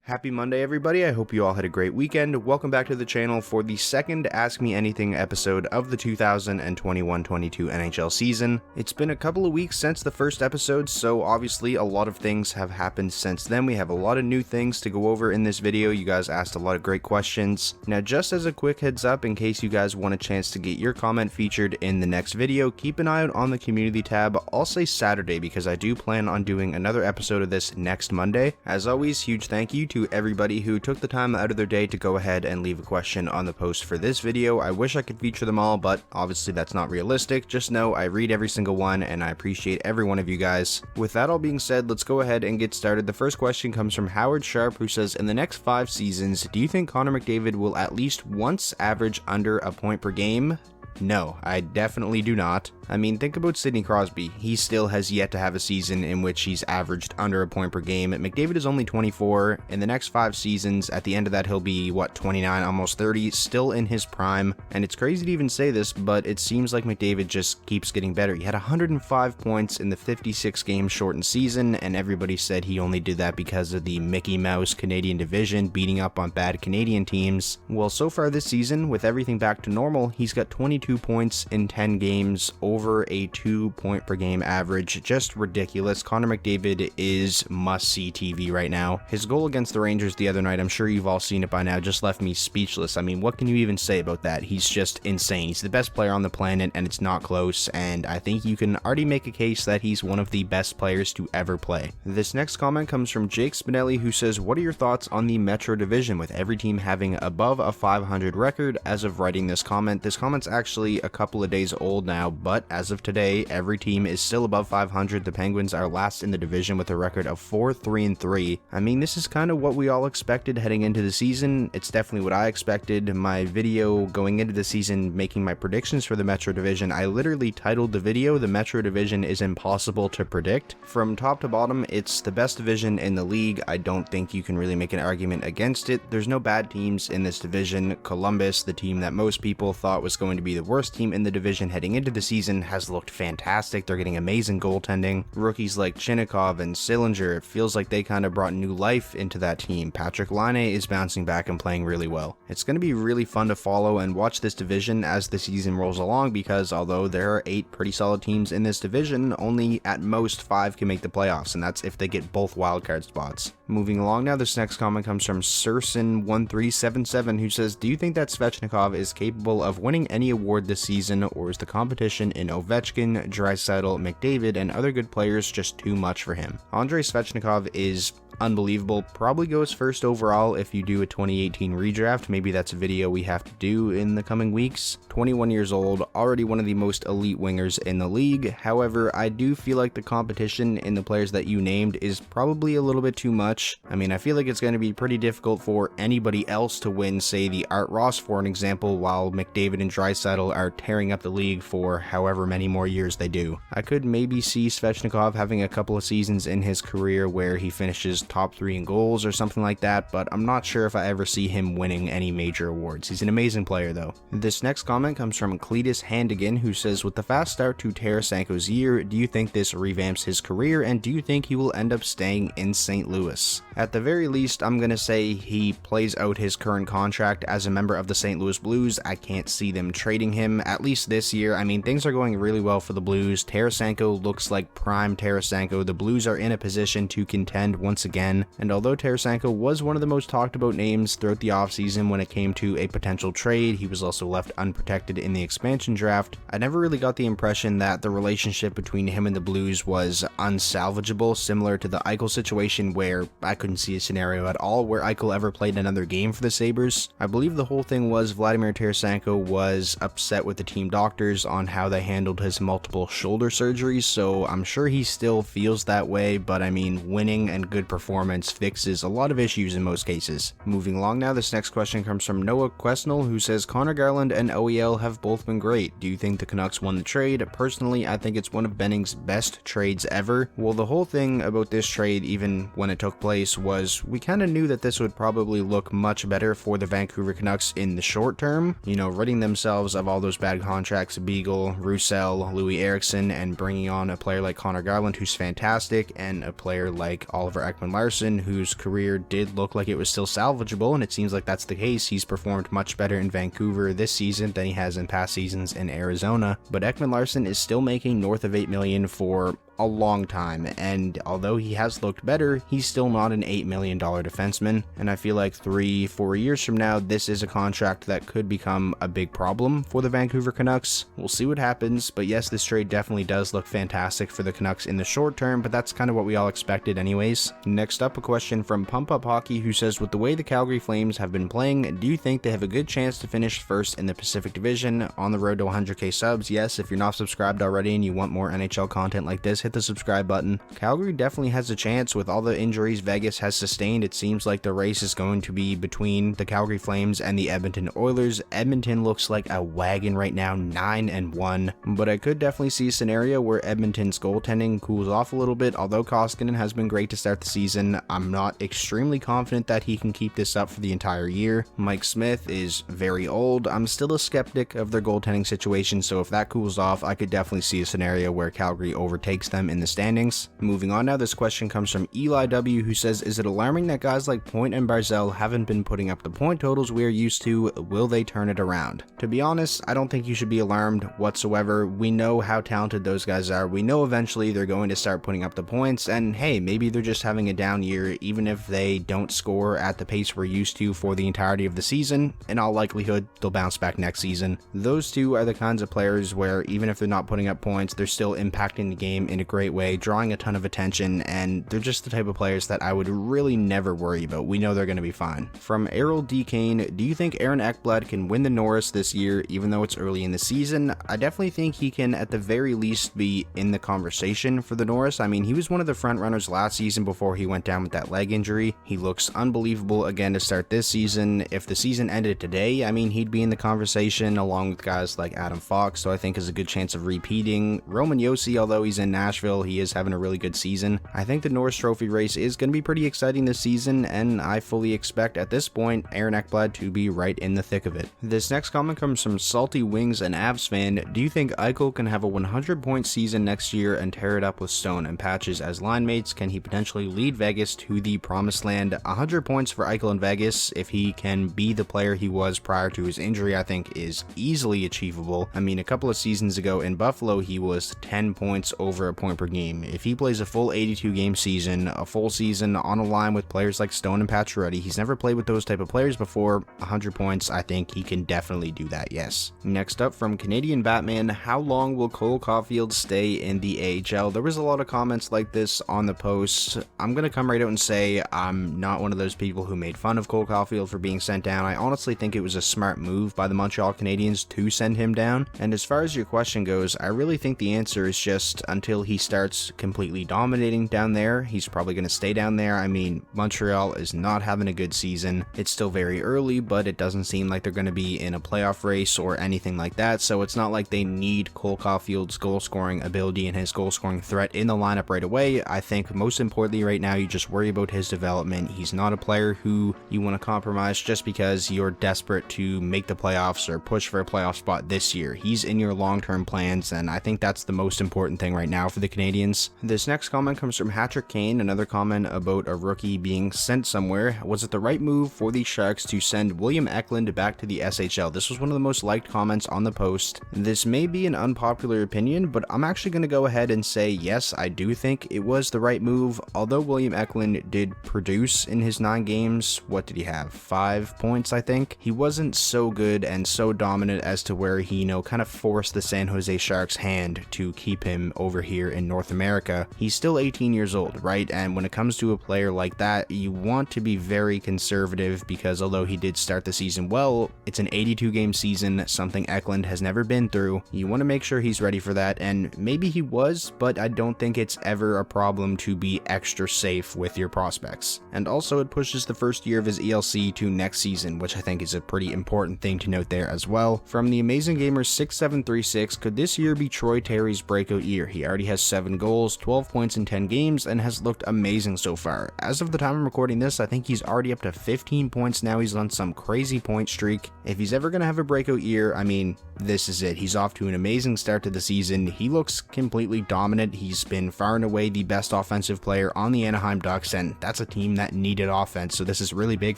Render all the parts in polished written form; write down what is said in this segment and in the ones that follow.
Happy Monday, everybody. I hope you all had a great weekend. Welcome back to the channel for the second Ask Me Anything episode of the 2021-22 NHL season. It's been a couple of weeks since the first episode, so obviously a lot of things have happened since then. We have a lot of new things to go over in this video. You guys asked a lot of great questions. Now, just as a quick heads up, in case you guys want a chance to get your comment featured in the next video, keep an eye out on the community tab. I'll say Saturday because I do plan on doing another episode of this next Monday. As always, huge thank you to everybody who took the time out of their day to go ahead and leave a question on the post for this video. I wish I could feature them all, but obviously that's not realistic. Just know I read every single one and I appreciate every one of you guys. With that all being said, let's go ahead and get started. The first question comes from Howard Sharp, who says, in the next 5 seasons, do you think Connor McDavid will at least once average under a point per game? No, I definitely do not. I mean, think about Sidney Crosby. He still has yet to have a season in which he's averaged under a point per game. McDavid is only 24. In the next 5 seasons, at the end of that, he'll be, 29, almost 30, still in his prime. And it's crazy to even say this, but it seems like McDavid just keeps getting better. He had 105 points in the 56-game shortened season, and everybody said he only did that because of the Mickey Mouse Canadian division beating up on bad Canadian teams. Well, so far this season, with everything back to normal, he's got 22 points in 10 games, over a 2 point per game average. Just ridiculous. Connor McDavid is must-see TV right now. His goal against the Rangers the other night, I'm sure you've all seen it by now, just left me speechless. I mean, what can you even say about that? He's just insane. He's the best player on the planet, and it's not close, and I think you can already make a case that he's one of the best players to ever play. This next comment comes from Jake Spinelli, who says, what are your thoughts on the Metro Division, with every team having above a 500 record as of writing this comment? This comment's actually a couple of days old now, but as of today, every team is still above 500. The Penguins are last in the division with a record of 4-3-3. I mean, this is kind of what we all expected heading into the season. It's definitely what I expected. My video going into the season making my predictions for the Metro Division, I literally titled the video, "The Metro Division is Impossible to Predict." From top to bottom, it's the best division in the league. I don't think you can really make an argument against it. There's no bad teams in this division. Columbus, the team that most people thought was going to be the worst team in the division heading into the season, has looked fantastic. They're getting amazing goaltending. Rookies like Chinnikov and Sillinger, it feels like they kind of brought new life into that team. Patrick Laine is bouncing back and playing really well. It's going to be really fun to follow and watch this division as the season rolls along, because although there are 8 pretty solid teams in this division, only at most 5 can make the playoffs, and that's if they get both wildcard spots. Moving along now, this next comment comes from Surson1377, who says, do you think that Svechnikov is capable of winning any award this season, or is the competition in Ovechkin, Draisaitl, McDavid, and other good players just too much for him? Andrei Svechnikov is unbelievable. Probably goes first overall if you do a 2018 redraft. Maybe that's a video we have to do in the coming weeks. 21 years old, already one of the most elite wingers in the league. However, I do feel like the competition in the players that you named is probably a little bit too much. I mean, I feel like it's going to be pretty difficult for anybody else to win, say the Art Ross for an example, while McDavid and Draisaitl are tearing up the league for however many more years they do. I could maybe see Svechnikov having a couple of seasons in his career where he finishes top 3 in goals or something like that, but I'm not sure if I ever see him winning any major awards. He's an amazing player though. This next comment comes from Cletus Handigan, who says, with the fast start to Tarasenko's year, do you think this revamps his career, and do you think he will end up staying in St. Louis? At the very least, I'm gonna say he plays out his current contract as a member of the St. Louis Blues. I can't see them trading him, at least this year. I mean, things are going really well for the Blues. Tarasenko looks like prime Tarasenko. The Blues are in a position to contend once again. And although Tarasenko was one of the most talked about names throughout the offseason when it came to a potential trade, he was also left unprotected in the expansion draft. I never really got the impression that the relationship between him and the Blues was unsalvageable, similar to the Eichel situation, where I couldn't see a scenario at all where Eichel ever played another game for the Sabres. I believe the whole thing was Vladimir Tarasenko was upset with the team doctors on how they handled his multiple shoulder surgeries, so I'm sure he still feels that way, but I mean, winning and good performance fixes a lot of issues in most cases. Moving along now, this next question comes from Noah Quesnell, who says, Connor Garland and OEL have both been great. Do you think the Canucks won the trade? Personally, I think it's one of Benning's best trades ever. Well, the whole thing about this trade, even when it took place, was we kind of knew that this would probably look much better for the Vancouver Canucks in the short term, you know, ridding themselves of of all those bad contracts, Beagle, Roussel, Louis Eriksson, and bringing on a player like Connor Garland, who's fantastic, and a player like Oliver Ekman-Larsson, whose career did look like it was still salvageable, and it seems like that's the case. He's performed much better in Vancouver this season than he has in past seasons in Arizona, but Ekman-Larsson is still making north of $8 million for a long time, and although he has looked better, he's still not an $8 million defenseman, and I feel like 3-4 years from now, this is a contract that could become a big problem for the Vancouver Canucks. We'll see what happens, but yes, this trade definitely does look fantastic for the Canucks in the short term, but that's kind of what we all expected anyways. Next up, a question from Pump Up Hockey, who says, with the way the Calgary Flames have been playing, do you think they have a good chance to finish first in the Pacific Division on the road to 100k subs? Yes, if you're not subscribed already and you want more NHL content like this, hit the subscribe button. Calgary definitely has a chance with all the injuries Vegas has sustained. It seems like the race is going to be between the Calgary Flames and the Edmonton Oilers. Edmonton looks like a wagon right now, 9-1, but I could definitely see a scenario where Edmonton's goaltending cools off a little bit. Although Koskinen has been great to start the season, I'm not extremely confident that he can keep this up for the entire year. Mike Smith is very old. I'm still a skeptic of their goaltending situation, so if that cools off, I could definitely see a scenario where Calgary overtakes them in the standings. Moving on now, this question comes from Eli W, who says, is it alarming that guys like Point and Barzell haven't been putting up the point totals we are used to? Will they turn it around? To be honest, I don't think you should be alarmed whatsoever. We know how talented those guys are. We know eventually they're going to start putting up the points, and hey, maybe they're just having a down year. Even if they don't score at the pace we're used to for the entirety of the season, in all likelihood, they'll bounce back next season. Those two are the kinds of players where even if they're not putting up points, they're still impacting the game in a great way, drawing a ton of attention, and they're just the type of players that I would really never worry about. We know they're going to be fine. From Errol D. Kane, do you think Aaron Ekblad can win the Norris this year, even though it's early in the season? I definitely think he can at the very least be in the conversation for the Norris. I mean, he was one of the front runners last season before he went down with that leg injury. He looks unbelievable again to start this season. If the season ended today, I mean, he'd be in the conversation along with guys like Adam Fox, so I think there's a good chance of repeating. Roman Josi, although he's in Nashville, he is having a really good season. I think the Norris Trophy race is going to be pretty exciting this season, and I fully expect at this point Aaron Ekblad to be right in the thick of it. This next comment comes from Salty Wings, an Avs fan. Do you think Eichel can have a 100-point season next year and tear it up with Stone and Patches as line mates? Can he potentially lead Vegas to the promised land? 100 points for Eichel in Vegas, if he can be the player he was prior to his injury, I think is easily achievable. I mean, a couple of seasons ago in Buffalo, he was 10 points over a point per game. If he plays a full 82-game season, a full season on a line with players like Stone and Pacioretty, he's never played with those type of players before. 100 points, I think he can definitely do that, yes. Next up, from Canadian Batman, how long will Cole Caufield stay in the AHL? There was a lot of comments like this on the post. I'm gonna come right out and say I'm not one of those people who made fun of Cole Caufield for being sent down. I honestly think it was a smart move by the Montreal Canadiens to send him down. And as far as your question goes, I really think the answer is just until he starts completely dominating down there, he's probably going to stay down there. I mean, Montreal is not having a good season. It's still very early, but it doesn't seem like they're going to be in a playoff race or anything like that, so it's not like they need Cole Caufield's goal scoring ability and his goal scoring threat in the lineup right away. I think most importantly right now, you just worry about his development. He's not a player who you want to compromise just because you're desperate to make the playoffs or push for a playoff spot this year. He's in your long-term plans, and I think that's the most important thing right now for the Canadiens. This next comment comes from Hatrick Kane, another comment about a rookie being sent somewhere. Was it the right move for the Sharks to send William Eklund back to the SHL? This was one of the most liked comments on the post. This may be an unpopular opinion, but I'm actually going to go ahead and say yes, I do think it was the right move. Although William Eklund did produce in his 9 games, what did he have? 5 points, I think. He wasn't so good and so dominant as to where he, kind of forced the San Jose Sharks' hand to keep him over here in North America. He's still 18 years old, right? And when it comes to a player like that, you want to be very conservative because although he did start the season well, it's an 82-game season, something Eklund has never been through. You want to make sure he's ready for that, and maybe he was, but I don't think it's ever a problem to be extra safe with your prospects. And also, it pushes the first year of his ELC to next season, which I think is a pretty important thing to note there as well. From the Amazing Gamer 6736, could this year be Troy Terry's breakout year? He already has has 7 goals, 12 points in 10 games, and has looked amazing so far. As of the time I'm recording this, I think he's already up to 15 points now. He's on some crazy point streak. If he's ever going to have a breakout year, I mean, this is it. He's off to an amazing start to the season. He looks completely dominant. He's been far and away the best offensive player on the Anaheim Ducks, and that's a team that needed offense, so this is really big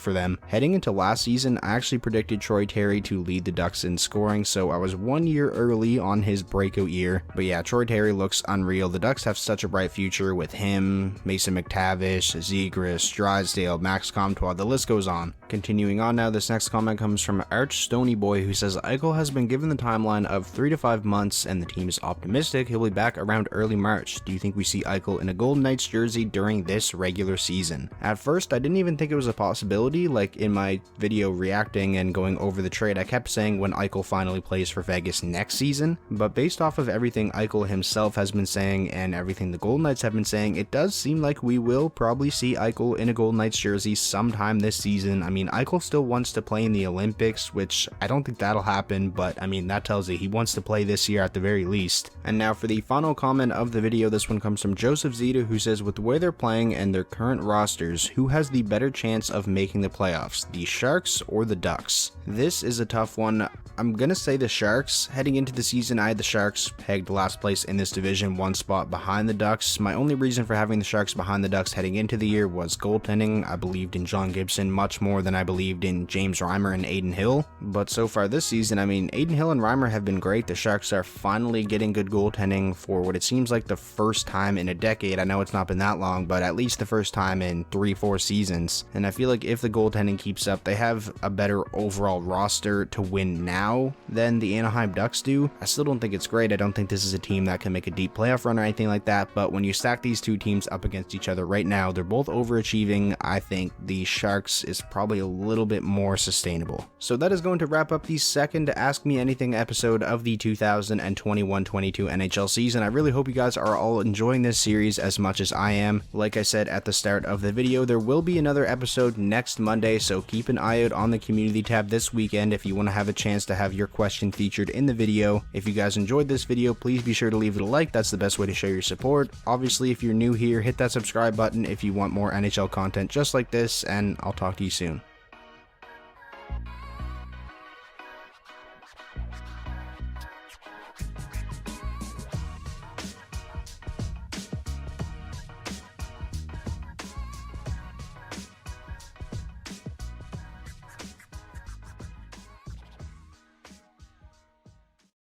for them. Heading into last season, I actually predicted Troy Terry to lead the Ducks in scoring, so I was 1 year early on his breakout year. But yeah, Troy Terry looks unreal. The Ducks have such a bright future with him, Mason McTavish, Zegras, Drysdale, Max Comtois, the list goes on. Continuing on now, this next comment comes from Arch Stony Boy, who says Eichel has been given the timeline of 3 to 5 months and the team is optimistic he'll be back around early March. Do you think we see Eichel in a Golden Knights jersey during this regular season? At first, I didn't even think it was a possibility. Like in my video reacting and going over the trade, I kept saying when Eichel finally plays for Vegas next season, but based off of everything Eichel himself has been saying and everything the Golden Knights have been saying, it does seem like we will probably see Eichel in a Golden Knights jersey sometime this season. I mean, Eichel still wants to play in the Olympics, which I don't think that'll happen, but I mean, that tells you he wants to play this year at the very least. And now for the final comment of the video, this one comes from Joseph Zeta, who says, with the way they're playing and their current rosters, who has the better chance of making the playoffs, the Sharks or the Ducks? This is a tough one. I'm gonna say the Sharks. Heading into the season, I had the Sharks pegged last place in this division, 1 spot behind the Ducks. My only reason for having the Sharks behind the Ducks heading into the year was goaltending. I believed in John Gibson much more than I believed in James Reimer and Adin Hill. But so far this season, I mean, Adin Hill and Reimer have been great. The Sharks are finally getting good goaltending for what it seems like the first time in a decade. I know it's not been that long, but at least the first time in 3-4 seasons. And I feel like if the goaltending keeps up, they have a better overall roster to win now than the Anaheim Ducks do. I still don't think it's great. I don't think this is a team that can make a deep playoff run or anything like that, but when you stack these two teams up against each other right now, they're both overachieving. I think the Sharks is probably a little bit more sustainable. So that is going to wrap up the second Ask Me Anything episode of the 2021-22 NHL season. I really hope you guys are all enjoying this series as much as I am. Like I said at the start of the video, there will be another episode next Monday, so keep an eye out on the community tab this weekend if you want to have a chance to have your question featured in the video. If you guys enjoyed this video, please be sure to leave it a like. That's the best way to show your support. Obviously, if you're new here, hit that subscribe button if you want more NHL content just like this, and I'll talk to you soon.